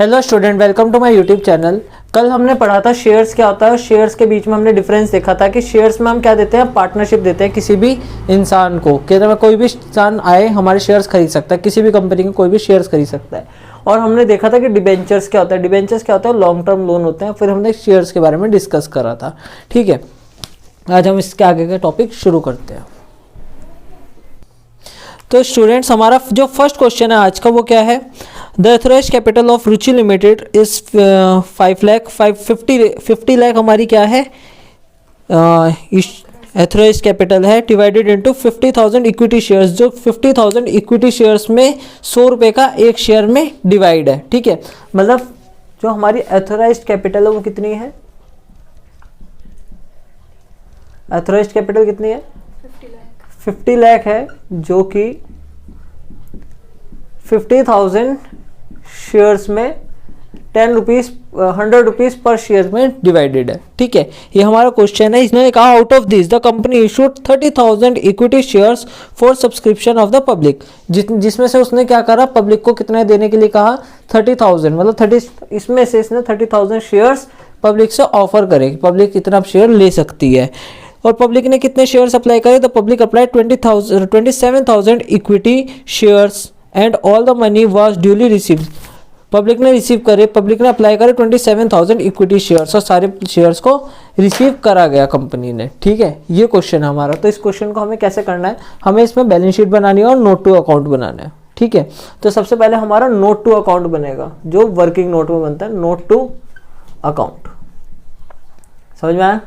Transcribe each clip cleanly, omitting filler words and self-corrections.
Hello student, welcome to my YouTube channel. कल हमने पढ़ा था शेयर्स क्या होता है। शेयर्स के बीच में हमने डिफरेंस देखा था कि शेयर्स में हम क्या देते हैं, पार्टनरशिप देते हैं किसी भी इंसान को। कहते हैं कोई भी इंसान आए हमारे शेयर्स खरीद सकता है, किसी भी कंपनी के कोई भी शेयर्स खरीद सकता है। और हमने देखा था कि डिबेंचर्स क्या होता है। डिबेंचर्स क्या होता है, लॉन्ग टर्म लोन होते हैं। फिर हमने शेयर्स के बारे में डिस्कस करा था। ठीक है, आज हम इसके आगे का टॉपिक शुरू करते हैं। तो स्टूडेंट्स, हमारा जो फर्स्ट क्वेश्चन है आज का वो क्या है, the authorised capital of Ruchi limited is 5 lakh 50 lakh हमारी क्या है, एथोराइज्ड कैपिटल है, डिवाइडेड इनटू 50,000 इक्विटी शेयर्स। जो 50,000 इक्विटी शेयर्स में 100 रुपये का एक शेयर में डिवाइड है। ठीक है, मतलब जो हमारी एथोराइज्ड कैपिटल है वो कितनी है, एथोराइज्ड कैपिटल कितनी है, 50 लाख है, जो कि 50,000 शेयर्स में 100 रुपीज पर शेयर में डिवाइडेड है। ठीक है, ये हमारा क्वेश्चन है। इसने कहा out of this the company issued 30,000 equity shares for subscription of the public. जिसमें से उसने क्या करा, पब्लिक को कितने देने के लिए कहा, 30,000, मतलब 30, इसमें से इसने 30,000 शेयर्स पब्लिक से ऑफर करे, पब्लिक कितना शेयर ले सकती है। और पब्लिक ने कितने शेयर्स अप्लाई करे, the public apply 27,000 equity shares and all the money was duly received. Public ने रिसीव करे, पब्लिक ने अप्लाई करे 27,000 इक्विटी शेयर्स और सारे शेयर्स को रिसीव करा गया कंपनी ने। ठीक है, ये क्वेश्चन है हमारा। तो इस क्वेश्चन को हमें कैसे करना है, हमें इसमें बैलेंस शीट बनानी है और नोट टू अकाउंट बनाना है। ठीक है, तो सबसे पहले हमारा नोट टू अकाउंट बनेगा, जो वर्किंग नोट में बनता है, नोट टू अकाउंट। समझ में आया,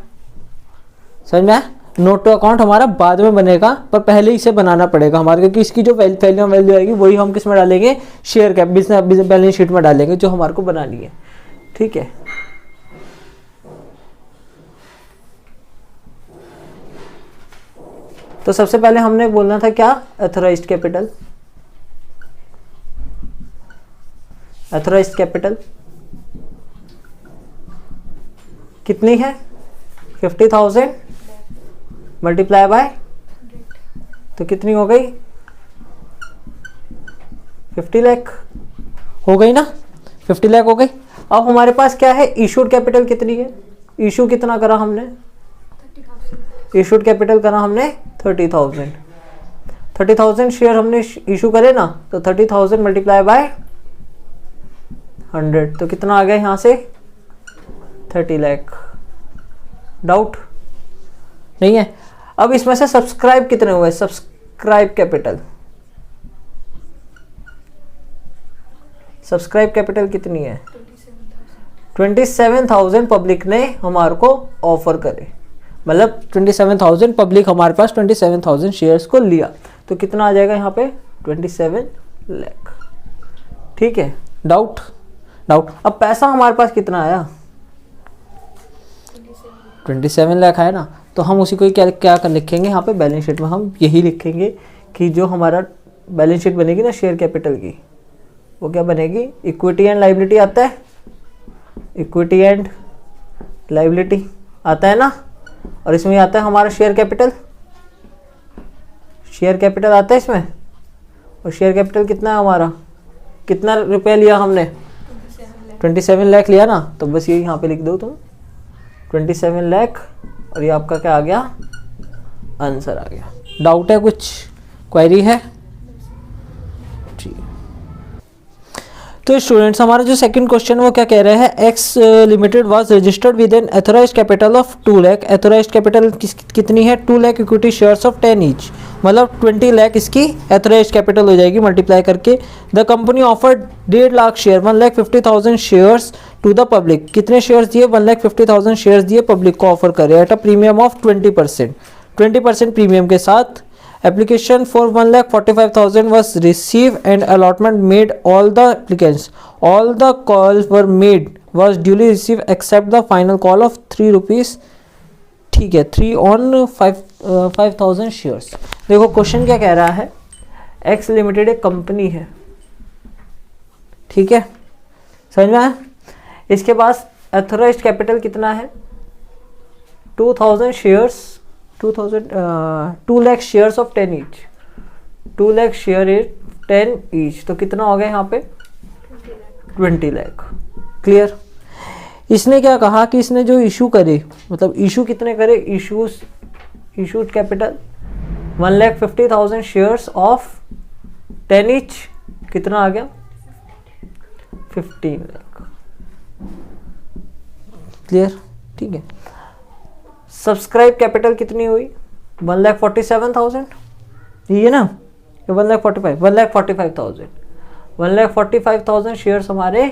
समझ में आया। नोट टू अकाउंट हमारा बाद में बनेगा, पर पहले इसे बनाना पड़ेगा हमारे, क्योंकि इसकी जो वैल्यू आएगी वही हम किस में डालेंगे, शेयर कैप बैलेंस शीट में डालेंगे, जो हमारे को बनानी है। ठीक है, तो सबसे पहले हमने बोलना था क्या, एथोराइज्ड कैपिटल। एथोराइज्ड कैपिटल कितनी है, 50,000 मल्टीप्लाई बाय, तो कितनी हो गई, 50 लाख हो गई ना, 50 लाख हो गई। अब हमारे पास क्या है, इशूड कैपिटल कितनी है, इशू कितना करा हमने, इशूड कैपिटल करा हमने 30,000 शेयर हमने इशू करे ना, तो 30,000 मल्टीप्लाई बाय 100, तो कितना आ गया यहाँ से, 30 लाख। डाउट नहीं है। अब इसमें से सब्सक्राइब कितने हुए, सब्सक्राइब कैपिटल, सब्सक्राइब कैपिटल कितनी है, 27,000 पब्लिक ने हमारे को ऑफर करे, मतलब 27,000 पब्लिक हमारे पास 27,000 शेयर्स को लिया, तो कितना आ जाएगा यहाँ पे, 27 लाख। ठीक है, डाउट। अब पैसा हमारे पास कितना आया, 27 लाख आया ना, तो हम उसी को क्या कर लिखेंगे यहाँ पे बैलेंस शीट में, हम यही लिखेंगे कि जो हमारा बैलेंस शीट बनेगी ना शेयर कैपिटल की, वो क्या बनेगी, इक्विटी एंड लायबिलिटी आता है, इक्विटी एंड लायबिलिटी आता है ना, और इसमें आता है हमारा शेयर कैपिटल, शेयर कैपिटल आता है इसमें। और शेयर कैपिटल कितना है हमारा, कितना रुपया लिया हमने, 27 लाख लिया ना, तो बस ये यहाँ पे लिख दो तुम 27 लाख, और ये आपका क्या आ गया, आंसर आ गया। डाउट है, कुछ क्वेरी है? ठीक। तो स्टूडेंट्स, हमारा जो सेकंड क्वेश्चन वो क्या कह रहे हैं, X limited was registered with an authorised capital of 2 lakh. Authorised capital कितनी है, 2 lakh equity shares of 10 each, मतलब 20 लाख इसकी एथोराइज्ड कैपिटल हो जाएगी मल्टीप्लाई करके। The company offered 1.5 lakh share, 1,50,000 shares to the public. कितने शेयर्स दिए, 1,50,000 शेयर्स दिए, पब्लिक को ऑफर करे at a premium of 20% premium के साथ। Application for 1,45,000 was received and allotment made all the applicants. All the calls were made was duly received except the final call of 3 rupees. ठीक है, 3 on 5,000 shares. देखो question क्या कह रहा है, x limited एक कंपनी है, ठीक है, समझ में आया। इसके पास एथोराइज्ड कैपिटल कितना है, 2,000 shares, 2 lakh shares of 10 each, 2 lakh share is 10 each, तो कितना हो गया यहाँ पे 20 लाख। क्लियर। इसने क्या कहा कि इसने जो इशू करे, मतलब इशू कितने करे, issued capital 1,50,000 shares of 10 each, कितना आ गया 15 लाख। क्लियर, ठीक है। सब्सक्राइब कैपिटल कितनी हुई 1,47,000, ये ना, ये 1,45,000 1,45,000 शेयर्स हमारे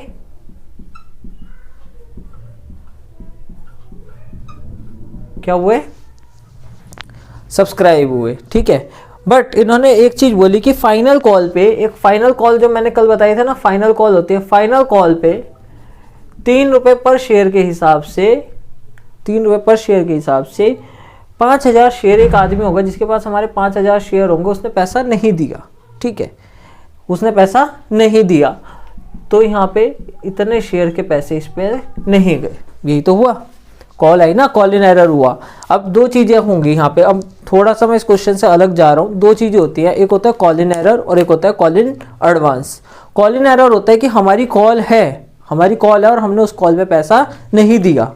क्या हुए, सब्सक्राइब हुए। ठीक है, बट इन्होंने एक चीज बोली कि फाइनल कॉल पे, एक फाइनल कॉल जो मैंने कल बताई था ना, फाइनल कॉल होती है, फाइनल कॉल पे 3 रुपए पर शेयर के हिसाब से, 3 रुपए पर शेयर के हिसाब से 5,000 शेयर एक आदमी होगा जिसके पास हमारे 5,000 शेयर होंगे, उसने पैसा नहीं दिया। ठीक है, उसने पैसा नहीं दिया, तो यहाँ पे इतने शेयर के पैसे इस पे नहीं गए। यही तो हुआ, कॉल आई ना, कॉल इन एरर हुआ। अब दो चीजें होंगी यहाँ पे, अब थोड़ा सा मैं इस क्वेश्चन से अलग जा रहा हूँ। दो चीजें होती है, एक होता है कॉल इन एरर और एक होता है call in advance. Call in error होता है कि हमारी कॉल है और हमने उस कॉल पे पैसा नहीं दिया।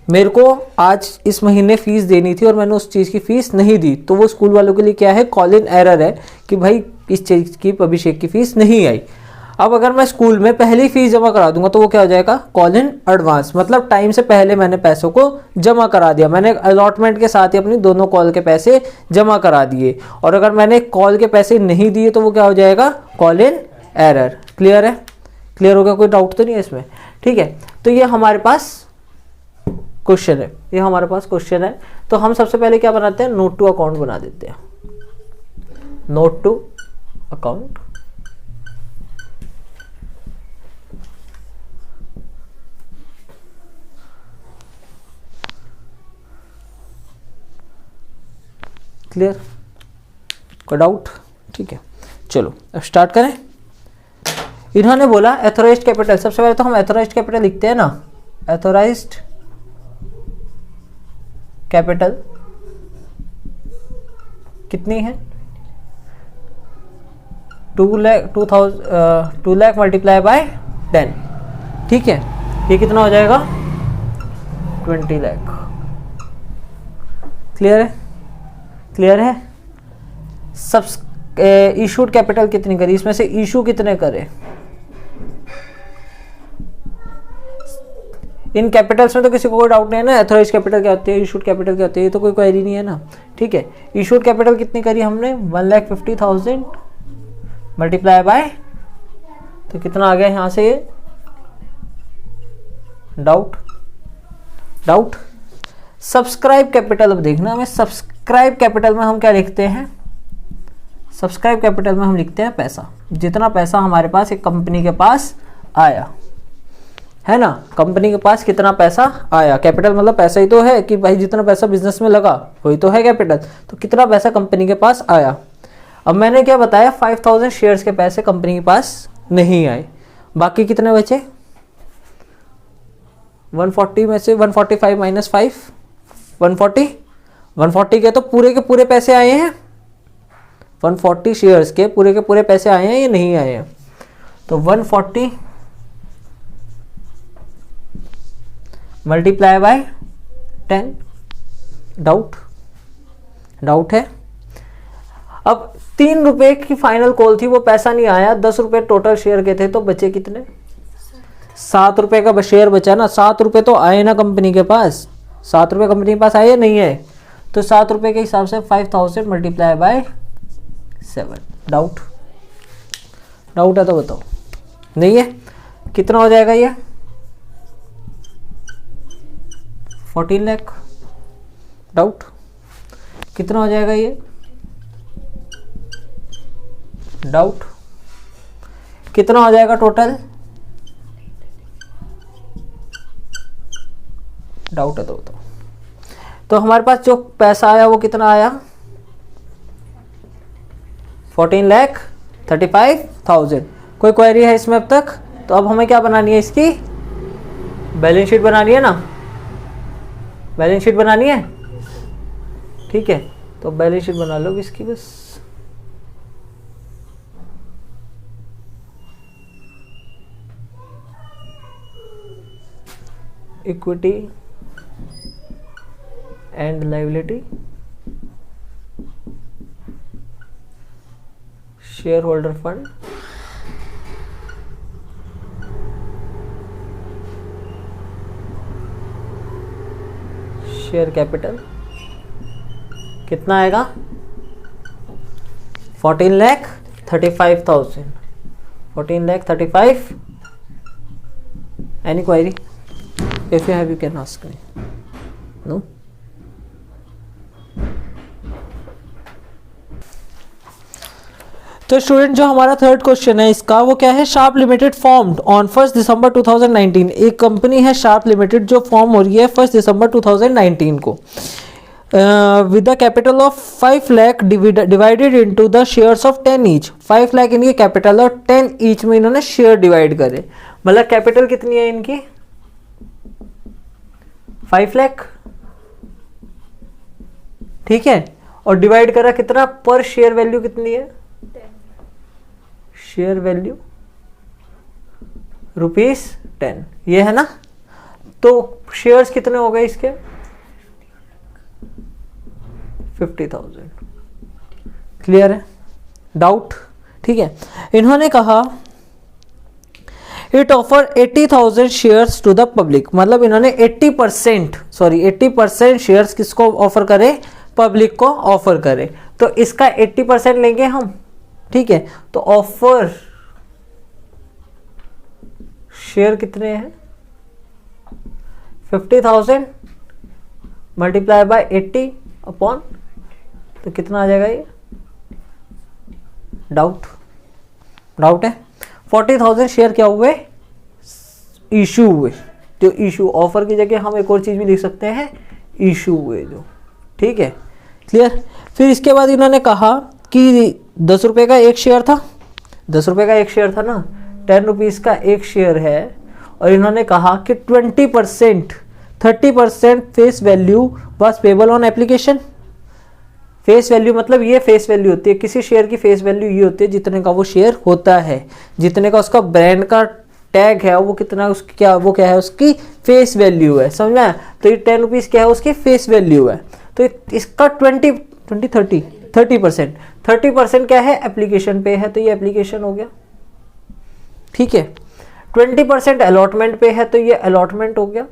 मेरे को आज इस महीने फीस देनी थी और मैंने उस चीज़ की फीस नहीं दी, तो वो स्कूल वालों के लिए क्या है, कॉल इन एरर है कि भाई इस चीज़ की अभिषेक की फीस नहीं आई। अब अगर मैं स्कूल में पहले ही फीस जमा करा दूंगा तो वो क्या हो जाएगा, कॉल इन एडवांस, मतलब टाइम से पहले मैंने पैसों को जमा करा दिया, मैंने अलॉटमेंट के साथ ही अपनी दोनों कॉल के पैसे जमा करा दिए। और अगर मैंने कॉल के पैसे नहीं दिए तो वो क्या हो जाएगा, कॉल इन एरर। क्लियर है, क्लियर हो गया, कोई डाउट तो नहीं है इसमें। ठीक है, तो ये हमारे पास क्वेश्चन है, ये हमारे पास क्वेश्चन है। तो हम सबसे पहले क्या बनाते हैं, नोट टू अकाउंट बना देते हैं। नोट टू अकाउंट, क्लियर, कोई डाउट? ठीक है, चलो अब स्टार्ट करें। इन्होंने बोला एथोराइज्ड कैपिटल, सबसे पहले तो हम एथोराइज्ड कैपिटल लिखते हैं ना, एथोराइज्ड कैपिटल कितनी है, 2 लाख मल्टीप्लाई बाय 10। ठीक है, ये कितना हो जाएगा 20 लाख। क्लियर है, क्लियर है। सब इशूड कैपिटल कितनी करी, इसमें से इशू कितने करे, इन कैपिटल्स में तो किसी को कोई डाउट नहीं है ना, एथोराइज्ड कैपिटल क्या होती है, इशूड कैपिटल क्या होती है, ये तो कोई क्वेरी नहीं है ना। ठीक है, इशूड कैपिटल कितनी करी हमने 1,50,000 मल्टीप्लाई बाय, तो कितना आ गया यहां से, ये डाउट। सब्सक्राइब कैपिटल, अब देखना हमें सब्सक्राइब कैपिटल में हम क्या लिखते हैं, सब्सक्राइब कैपिटल में हम लिखते हैं पैसा, जितना पैसा हमारे पास एक कंपनी के पास आया है ना, कंपनी के पास कितना पैसा आया। कैपिटल मतलब पैसा ही तो है कि भाई जितना पैसा बिजनेस में लगा वही तो है कैपिटल, तो कितना पैसा कंपनी के पास आया। अब मैंने क्या बताया, 5,000 शेयर्स के पैसे कंपनी के पास नहीं आए, बाकी कितने बचे, 140 में से 145 माइनस 5, 140 के तो पूरे के पूरे पैसे आए हैं, 140 शेयर्स के पूरे पैसे आए हैं या नहीं आए हैं, तो 140 मल्टीप्लाई बाय 10। डाउट है। अब 3 रुपए की फाइनल कॉल थी, वो पैसा नहीं आया, 10 रुपए टोटल शेयर के थे, तो बचे कितने, 7 रुपए का शेयर बचा ना, 7 रुपए तो आए ना कंपनी के पास, 7 रुपए कंपनी के पास आए या नहीं है, तो 7 रुपए के हिसाब से 5,000 मल्टीप्लाई बाय 7। डाउट है तो बताओ, नहीं है, कितना हो जाएगा ये 14 लाख। डाउट, कितना हो जाएगा ये, डाउट, कितना हो जाएगा टोटल, डाउट है तो बताओ। तो हमारे पास जो पैसा आया वो कितना आया, 14,35,000। कोई क्वेरी है इसमें अब तक? तो अब हमें क्या बनानी है, इसकी बैलेंस शीट बनानी है ना, बैलेंस शीट बनानी है। ठीक है, तो बैलेंस शीट बना लो इसकी बस। Equity and liability, share holder fund, share capital कितना आएगा 14,35,000, 14,35,000. Any query? If you have, you can ask me. No? तो स्टूडेंट जो हमारा थर्ड क्वेश्चन है इसका वो क्या है, शार्प लिमिटेड फॉर्म्ड ऑन 1 दिसंबर 2019. एक कंपनी है शार्प लिमिटेड जो फॉर्म हो रही है 1 दिसंबर 2019 को with the capital of 5 lakh divided into the shares of 10 each. 5 lakh इनकी कैपिटल और 10 ईच में इन्होंने शेयर डिवाइड करे. मतलब कैपिटल कितनी है इनकी 5 लाख, ठीक है, और डिवाइड करा कितना पर शेयर वैल्यू कितनी है, शेयर वैल्यू ₹10, ये है ना. तो शेयर्स कितने हो गए इसके 50,000. क्लियर है, डाउट, ठीक है. इन्होंने कहा it offer 80,000 shares to the public. मतलब इन्होंने 80% शेयर्स किसको ऑफर करे, पब्लिक को ऑफर करे. तो इसका 80% लेंगे हम, ठीक है. तो ऑफर शेयर कितने हैं 50,000 मल्टीप्लाई बाय 80 अपॉन, तो कितना आ जाएगा ये, डाउट है. 40,000 शेयर क्या हुए, इशू हुए. जो इशू, ऑफर की जगह हम एक और चीज भी लिख सकते हैं, इशू हुए जो, ठीक है. क्लियर. फिर इसके बाद इन्होंने कहा कि 10 रुपए का एक शेयर था, 10 रुपए का एक शेयर था ना, 10 रुपीज का एक शेयर है. और इन्होंने कहा कि 30% face value was payable on application. Face value मतलब ये फेस वैल्यू होती है, किसी शेयर की फेस वैल्यू ये होती है जितने का वो शेयर होता है, जितने का उसका ब्रांड का टैग है, वो कितना उसकी क्या, वो क्या है उसकी फेस वैल्यू है. समझ में आया. तो ये 10 रुपीज क्या है उसकी फेस वैल्यू है. तो इसका 30% क्या है, एप्लीकेशन पे है, तो ये एप्लीकेशन हो गया, ठीक है. 20% अलॉटमेंट पे है, तो ये अलॉटमेंट हो गया.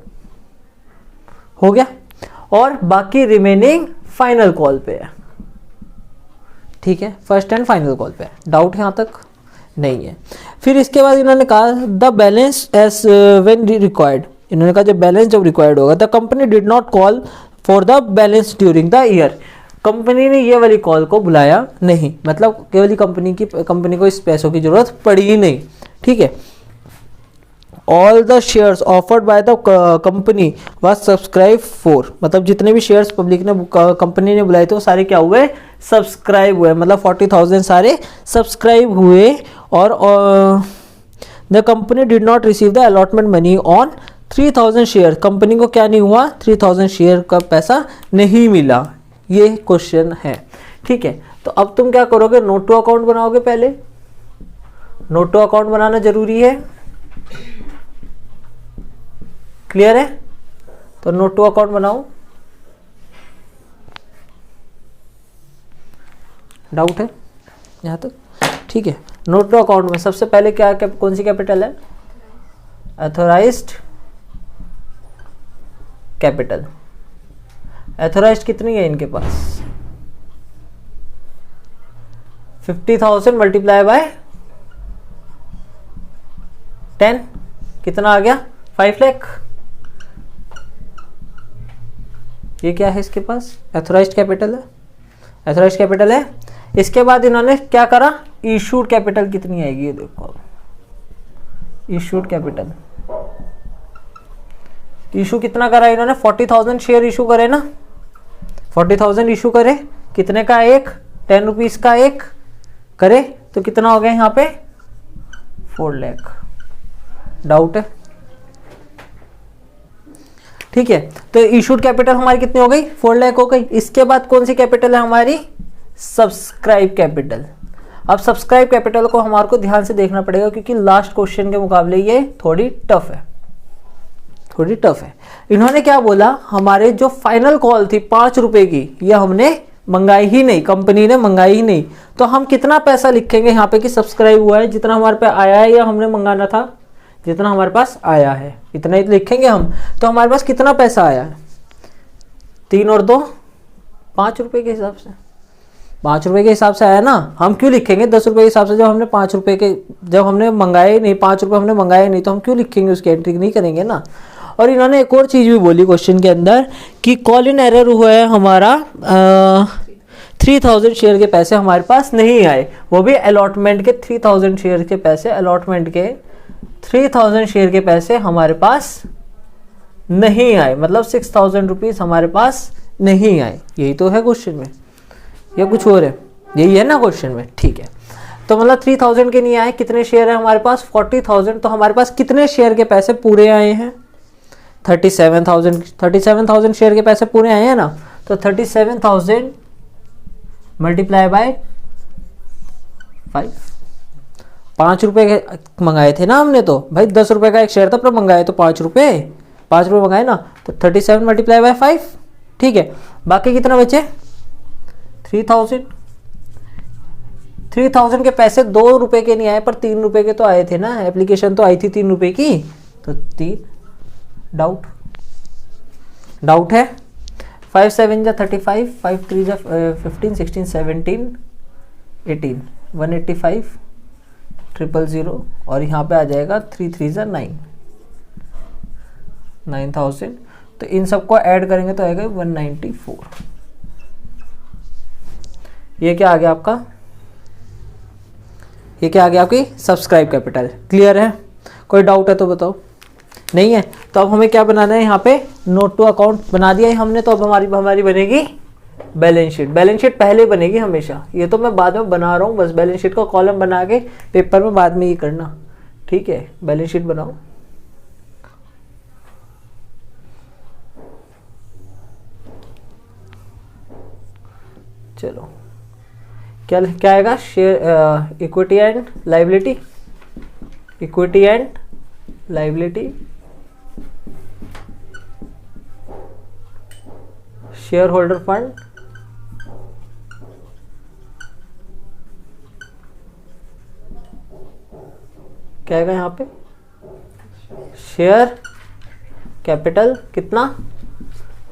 और बाकी रिमेनिंग फाइनल कॉल पे है, ठीक है. फर्स्ट एंड फाइनल कॉल पे है. डाउट यहां तक नहीं है. फिर इसके बाद इन्होंने कहा the balance as when required. इन्होंने कहा जब बैलेंस जब रिक्वायर्ड होगा, the company did not call for the balance during the year. Company ने ये वाली कॉल को बुलाया नहीं, मतलब केवल कंपनी को इस पैसों की जरूरत पड़ी ही नहीं, ठीक है. All the shares offered by the company was subscribe for. मतलब जितने भी शेयर्स पब्लिक ने कंपनी ने बुलाए थे वो सारे क्या हुए, सब्सक्राइब हुए. मतलब 40,000 सारे सब्सक्राइब हुए. और the company did not receive the allotment money on 3,000 share. Company को क्या नहीं हुआ, 3,000 शेयर का पैसा नहीं मिला. ये क्वेश्चन है, ठीक है. तो अब तुम क्या करोगे, नोट टू अकाउंट बनाओगे. पहले नोट टू अकाउंट बनाना जरूरी है. क्लियर है. तो नोट टू अकाउंट बनाओ. डाउट है यहां तक, ठीक है. नोट टू अकाउंट में सबसे पहले क्या कौन सी कैपिटल है, ऑथराइज्ड कैपिटल. ऑथराइज्ड कितनी है इनके पास, 50,000 मल्टीप्लाई बाय 10 कितना आ गया 5 लाख. ये क्या है इसके पास, ऑथराइज्ड कैपिटल है. ऑथराइज्ड कैपिटल है. इसके बाद इन्होंने क्या करा, इशूड कैपिटल कितनी आएगी, ये देखो. इशूड कैपिटल, इशू कितना करा इन्होंने, 40,000 शेयर इशू करे ना, 40,000 इशू करे. कितने का एक, 10 रुपीज का एक करे, तो कितना हो गया यहाँ पे 4 लाख. डाउट है, ठीक है. तो इशूड कैपिटल हमारी कितनी हो गई, 4 लाख हो गई. इसके बाद कौन सी कैपिटल है हमारी, सब्सक्राइब कैपिटल. अब सब्सक्राइब कैपिटल को हमारे को ध्यान से देखना पड़ेगा, क्योंकि लास्ट क्वेश्चन के मुकाबले ये थोड़ी टफ है, थोड़ी टफ है। इन्होंने क्या बोला, हमारे जो फाइनल कॉल थी 5 रुपए की, ये हमने मंगाई ही नहीं, कंपनी ने मंगाई ही नहीं, तो हम कितना पैसा लिखेंगे यहाँ पे कि सब्सक्राइब हुआ है, जितना हमारे पे आया है या हमने मंगाना था, जितना हमारे पास आया है इतना ही लिखेंगे हम। तो हमारे पास कितना पैसा आया है, 3 और 2 5 रुपए के हिसाब से, 5 रुपए के हिसाब से आया ना। हम क्यों लिखेंगे 10 रुपए के हिसाब से, जब हमने 5 रुपए के, जब हमने मंगाए नहीं, 5 रुपए हमने मंगाए नहीं, तो हम क्यों लिखेंगे, उसकी एंट्री नहीं करेंगे ना। और इन्होंने एक और चीज़ भी बोली क्वेश्चन के अंदर कि कॉल इन एरर हुआ है हमारा 3000 शेयर के पैसे हमारे पास नहीं आए, वो भी अलॉटमेंट के 3000 शेयर के पैसे, अलॉटमेंट के 3000 शेयर के पैसे हमारे पास नहीं आए, मतलब 6000 रुपीज़ हमारे पास नहीं आए। यही तो है क्वेश्चन में, या कुछ और है, यही है ना क्वेश्चन में, ठीक है। तो मतलब 3000 के नहीं आए, कितने शेयर है हमारे पास 40,000, तो हमारे पास कितने शेयर के पैसे पूरे आए हैं 37,000 शेयर के पैसे पूरे आए हैं ना। तो 37,000 मल्टीप्लाई बाय 5, 5 रुपए के मंगाए थे ना हमने, तो भाई 10 रुपए का एक शेयर था पर मंगाए तो 5 रुपए मंगाए ना, तो 37 मल्टीप्लाई बाय 5, ठीक है। बाकी कितना बचे 3000 के पैसे 2 रुपए के नहीं आए पर 3 रुपए के तो आए थे ना, एप्लीकेशन तो आई थी 3 रुपए की, तो 3 डाउट है। 5 7 जा 35, 5 3 जा 15, 16 17 18, 185 000, और यहाँ पे आ जाएगा 3 3 जा 9, 9000। तो इन सबको ऐड करेंगे तो आएगा 194। ये क्या आ गया आपका, ये क्या आ गया आपकी सब्सक्राइब कैपिटल। क्लियर है, कोई डाउट है तो बताओ। नहीं है तो अब हमें क्या बनाना है, यहाँ पे नोट टू अकाउंट बना दिया है हमने, तो अब हमारी बनेगी बैलेंस शीट। बैलेंस शीट पहले बनेगी हमेशा, ये तो मैं बाद में बना रहा हूँ, बस बैलेंस शीट का कॉलम बना के पेपर में बाद में ये करना, ठीक है। बैलेंस शीट बनाओ, चलो क्या आएगा, share equity and liability, equity and liability, share holder fund, क्या आएगा यहाँ पे, शेयर कैपिटल कितना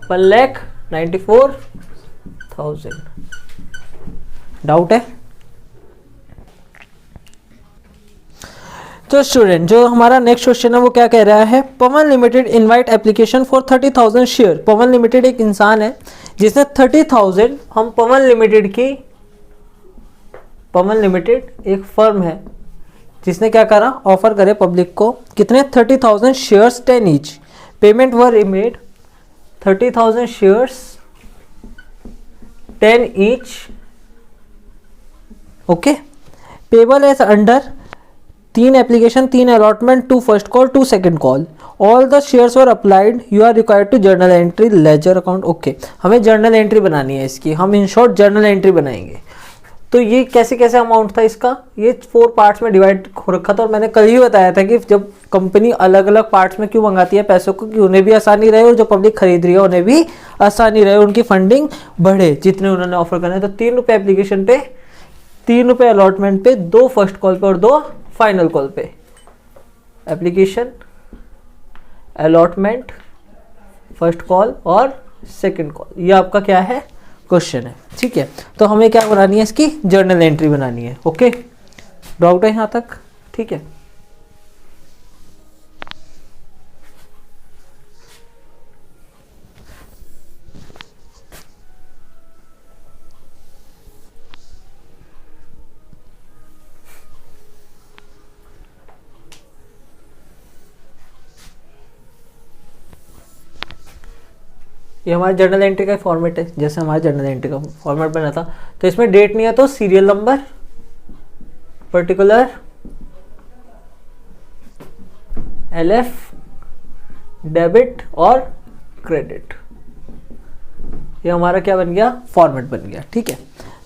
1,94,000। डाउट है तो स्टूडेंट, जो हमारा नेक्स्ट क्वेश्चन है वो क्या कह रहा है, Pawan limited invite application for 30,000 share. Pawan limited एक इंसान है जिसने 30,000, हम पवन लिमिटेड एक फर्म है जिसने क्या करा, ऑफर करे पब्लिक को, कितने 30,000 shares 10 each, payment were made 30,000 shares 10 each, okay. Payable as under 3 application, 3 allotment, 2 first call, 2 second call, all the shares were applied, you are required to journal entry ledger account, okay. हमें journal entry बनानी है इसकी, हम in short journal entry बनाएंगे। तो ये कैसे कैसे अमाउंट था इसका, ये 4 पार्ट्स में डिवाइड हो रखा था, और मैंने कल ही बताया था कि जब कंपनी अलग अलग पार्ट्स में क्यों मंगाती है पैसों को, कि उन्हें भी आसानी रहे और जो पब्लिक खरीद रही है उन्हें भी आसानी रहे, उनकी फंडिंग बढ़े जितने उन्होंने ऑफर करना है। तो 3 रुपये एप्लीकेशन पे, 3 रुपये अलॉटमेंट पे, 2 फर्स्ट कॉल पे और 2 फाइनल कॉल पे। एप्लीकेशन, अलॉटमेंट, फर्स्ट कॉल और सेकंड कॉल, ये आपका क्या है क्वेश्चन है, ठीक है। तो हमें क्या बनानी है, इसकी जर्नल एंट्री बनानी है, ओके। डाउट है यहाँ तक, ठीक है। ये हमारा जर्नल एंट्री का फॉर्मेट है, जैसे हमारा जर्नल एंट्री का फॉर्मेट बना था। तो इसमें डेट नहीं है तो serial number, particular, LF, debit और क्रेडिट, ये हमारा क्या बन गया, फॉर्मेट बन गया, ठीक है।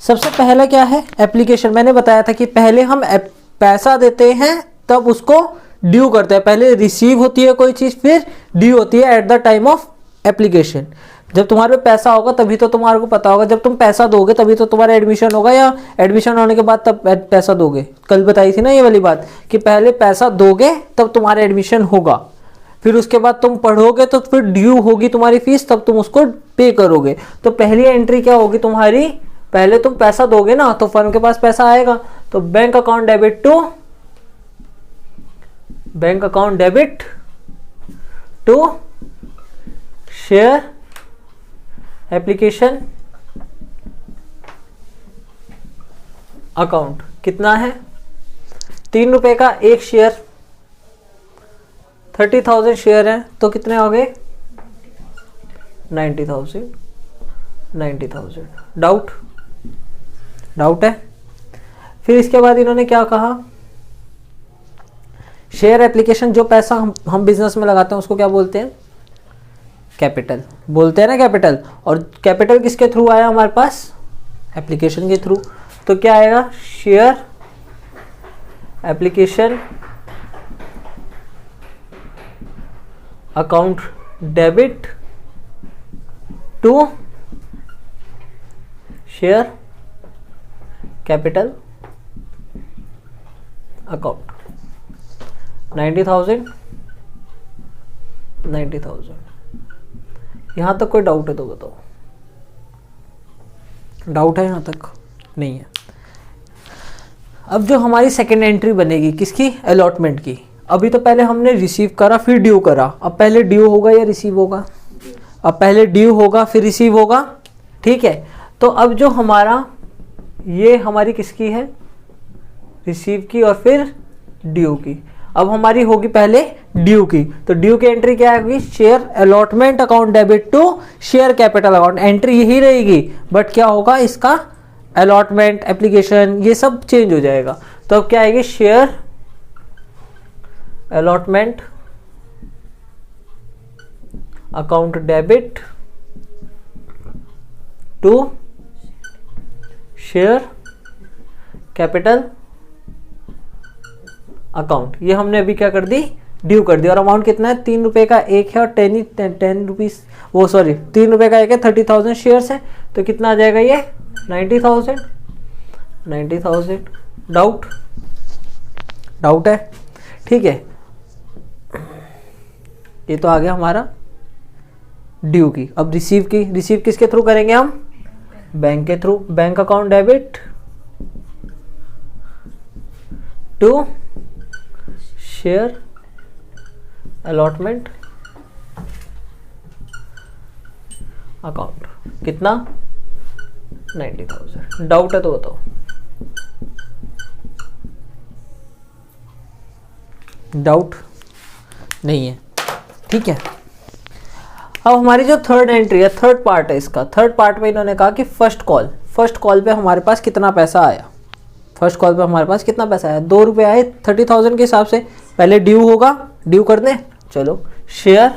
सबसे पहला क्या है, एप्लीकेशन। मैंने बताया था कि पहले हम पैसा देते हैं तब उसको ड्यू करते हैं। पहले रिसीव होती है कोई चीज़, फिर ड्यू होती है at the time of application. जब तुम्हारे पे पैसा होगा तभी तो तुम्हारे को पता होगा, जब तुम पैसा दोगे तभी तो तुम्हारा एडमिशन होगा, या एडमिशन होने के बाद तब पैसा दोगे। कल बताई थी ना ये वाली बात कि पहले पैसा दोगे तब तुम्हारा एडमिशन होगा, फिर उसके बाद तुम पढ़ोगे तो फिर ड्यू होगी तुम्हारी फीस, तब तुम उसको पे करोगे। तो पहली एंट्री क्या होगी तुम्हारी, पहले तुम पैसा दोगे ना तो फर्म के पास पैसा आएगा, तो bank account debit to share application account. कितना है, 3 रुपए का एक शेयर, 30,000 शेयर है तो कितने हो गए 90,000। डाउट है। फिर इसके बाद इन्होंने क्या कहा, शेयर एप्लीकेशन, जो पैसा हम बिजनेस में लगाते हैं उसको क्या बोलते हैं, कैपिटल बोलते हैं ना, कैपिटल। और कैपिटल किसके थ्रू आया हमारे पास, एप्लीकेशन के थ्रू। तो क्या आएगा, share application account debit to share capital account. 90,000। यहां तक कोई डाउट है तो बताओ, डाउट है यहां तक, नहीं है। अब जो हमारी सेकेंड एंट्री बनेगी किसकी, अलॉटमेंट की। अभी तो पहले हमने रिसीव करा फिर ड्यू करा, अब पहले ड्यू होगा या रिसीव होगा, अब पहले ड्यू होगा फिर रिसीव होगा, ठीक है। तो अब जो हमारा ये हमारी किसकी है, रिसीव की और फिर ड्यू की। अब हमारी होगी पहले ड्यू की, तो ड्यू की एंट्री क्या होगी, share allotment account debit to share capital account. Entry यही रहेगी बट क्या होगा, इसका अलॉटमेंट एप्लीकेशन ये सब चेंज हो जाएगा। तो अब क्या आएगी, share allotment account debit to share capital account. ये हमने अभी क्या कर दी, ड्यू कर दिया। और अमाउंट कितना है, 3 रुपए का एक है और 10 रुपीज, वो सॉरी 3 रुपए का एक है, 30,000 शेयर्स है, तो कितना आ जाएगा ये 90,000। डाउट है, ठीक है। ये तो आ गया हमारा ड्यू की। अब रिसीव की, रिसीव किसके थ्रू करेंगे हम, बैंक के through. Bank account debit to share allotment account. कितना 90,000। डाउट है तो बताओ, डाउट नहीं है, ठीक है। अब हमारी जो थर्ड एंट्री है, थर्ड पार्ट है इसका, थर्ड पार्ट में इन्होंने कहा कि फर्स्ट कॉल पे हमारे पास कितना पैसा आया, फर्स्ट कॉल पे हमारे पास कितना पैसा आया, 2 रुपये आए 30,000 के हिसाब से। पहले ड्यू होगा, ड्यू कर दें, चलो share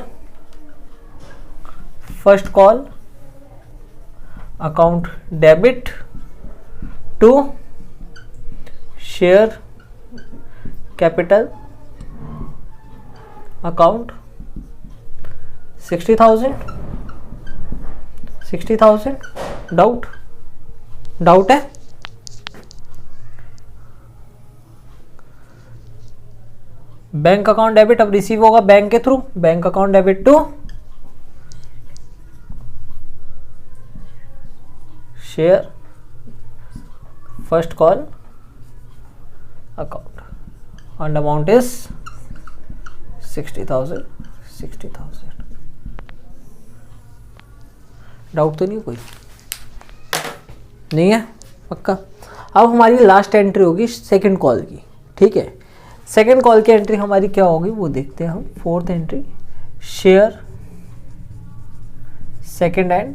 first call account debit to share capital account 60,000। Doubt है। बैंक अकाउंट डेबिट अब रिसीव होगा बैंक के through, bank account debit to share first call account and amount is 60,000। Doubt तो नहीं कोई, नहीं है पक्का। अब हमारी लास्ट एंट्री होगी सेकंड कॉल की, ठीक है। सेकंड कॉल की एंट्री हमारी क्या होगी वो देखते हैं हम। Fourth entry, share second and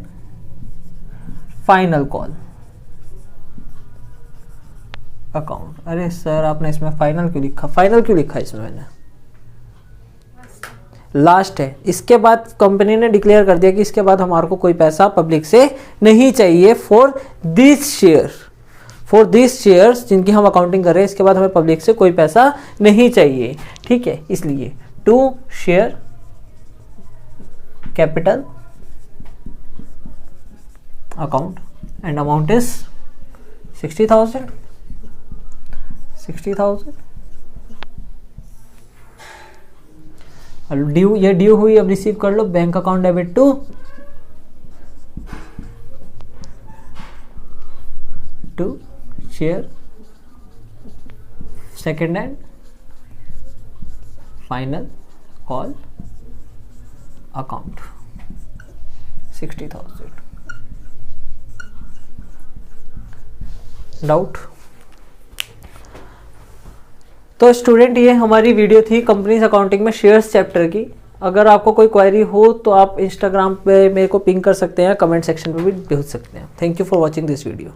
final call account. अरे सर आपने इसमें फाइनल क्यों लिखा, फाइनल क्यों लिखा इसमें मैंने, लास्ट है। इसके बाद कंपनी ने डिक्लेयर कर दिया कि इसके बाद हमारे को कोई पैसा पब्लिक से नहीं चाहिए फॉर दिस शेयर्स जिनकी हम अकाउंटिंग कर रहे हैं, इसके बाद हमें पब्लिक से कोई पैसा नहीं चाहिए, ठीक है, इसलिए to share capital account and amount is 60,000 due, ये ड्यू हुई, अब रिसीव कर लो, bank account debit to share second and final call account 60,000। Doubt? तो स्टूडेंट ये हमारी वीडियो थी कंपनीज अकाउंटिंग में शेयर्स चैप्टर की। अगर आपको कोई क्वेरी हो तो आप इंस्टाग्राम पे मेरे को पिंग कर सकते हैं, कमेंट सेक्शन पे भी भेज सकते हैं। Thank you for watching this video.